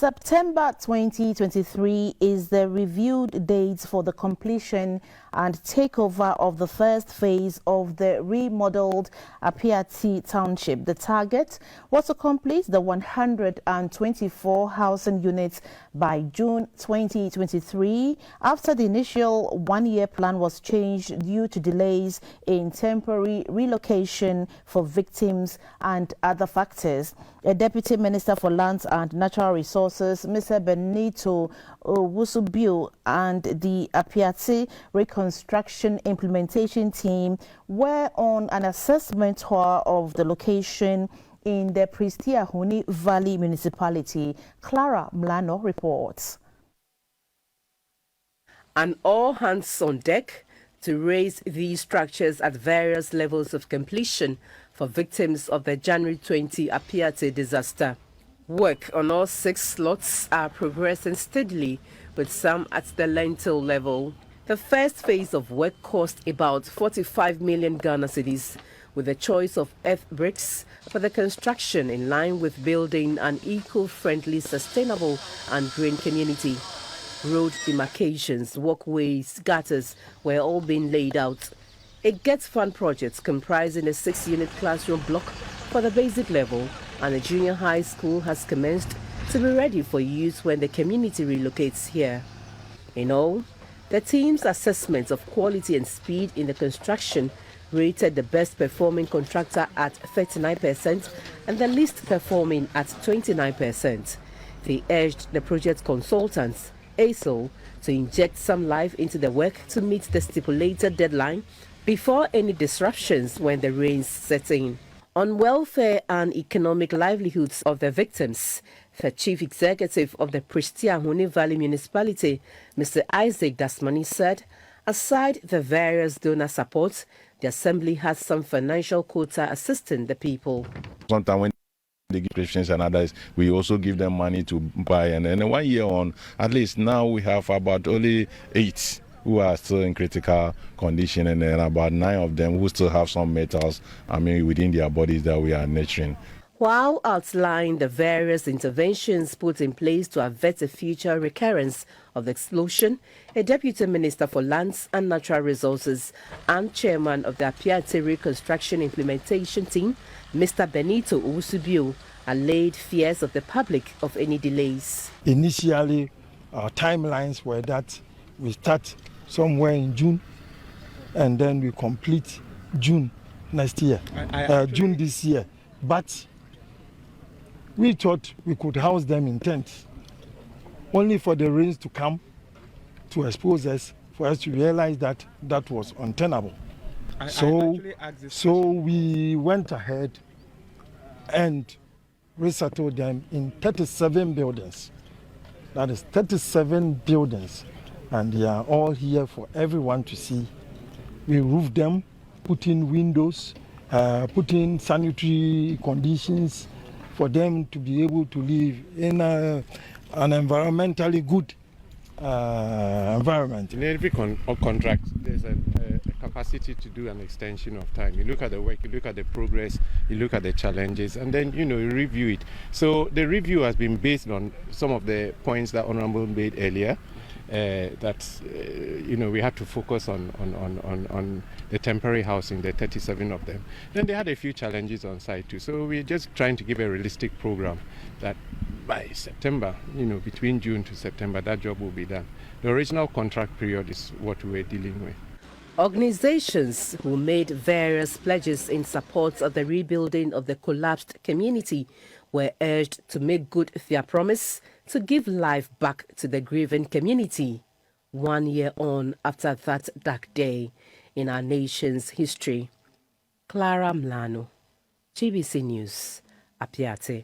September 2023 is the reviewed date for the completion and takeover of the first phase of the remodeled Appiatse township. The target was to complete the 124 housing units by June 2023 after the initial one-year plan was changed due to delays in temporary relocation for victims and other factors. A Deputy Minister for Lands and Natural Resources, Mr. Benito Owusu-Bio, and the Appiatse Reconstruction implementation team were on an assessment tour of the location in the Prestea Huni Valley Municipality. Clara Mlano reports. And all hands on deck to raise these structures at various levels of completion for victims of the January 20 Appiatse disaster. Work on all 6 lots are progressing steadily, with some at the lintel level. The first phase of work cost about 45 million Ghana cedis, with a choice of earth bricks for the construction in line with building an eco-friendly, sustainable and green community. Road demarcations, walkways, gutters were all being laid out. It gets fund projects comprising a 6-unit classroom block for the basic level, and a junior high school has commenced to be ready for use when the community relocates here. In all, the team's assessment of quality and speed in the construction rated the best performing contractor at 39% and the least performing at 29%. They urged the project consultants, ASO, to inject some life into the work to meet the stipulated deadline before any disruptions when the rains set in. On welfare and economic livelihoods of the victims, the Chief Executive of the Prestea Huni Valley Municipality, Mr. Isaac Dasmani, said, aside the various donor support, the Assembly has some financial quota assisting the people. Sometimes when they give patients and others, we also give them money to buy. And then 1 year on, at least now we have about only 8 who are still in critical condition, and then about 9 of them who still have some metals, within their bodies that we are nurturing. While outlining the various interventions put in place to avert a future recurrence of the explosion, a Deputy Minister for Lands and Natural Resources and Chairman of the Appiatse Reconstruction implementation team, Mr. Benito Owusu-Bio, allayed fears of the public of any delays. Initially, our timelines were that we start somewhere in June and then we complete June next year, June this year. But we thought we could house them in tents, only for the rains to come to expose us, for us to realize that that was untenable. So we went ahead and resettled them in 37 buildings. That is 37 buildings, and they are all here for everyone to see. We roofed them, put in windows, put in sanitary conditions for them to be able to live in an environmentally good environment. In every contract, there's a capacity to do an extension of time. You look at the work, you look at the progress, you look at the challenges, and then you review it. So the review has been based on some of the points that Honourable made earlier. We had to focus on the temporary housing, the 37 of them. Then they had a few challenges on site too. So we're just trying to give a realistic program that by September, between June to September, that job will be done. The original contract period is what we're dealing with. Organizations who made various pledges in support of the rebuilding of the collapsed community were urged to make good their promise to give life back to the grieving community 1 year on after that dark day in our nation's history. Clara Mlano, GBC News, Appiatse.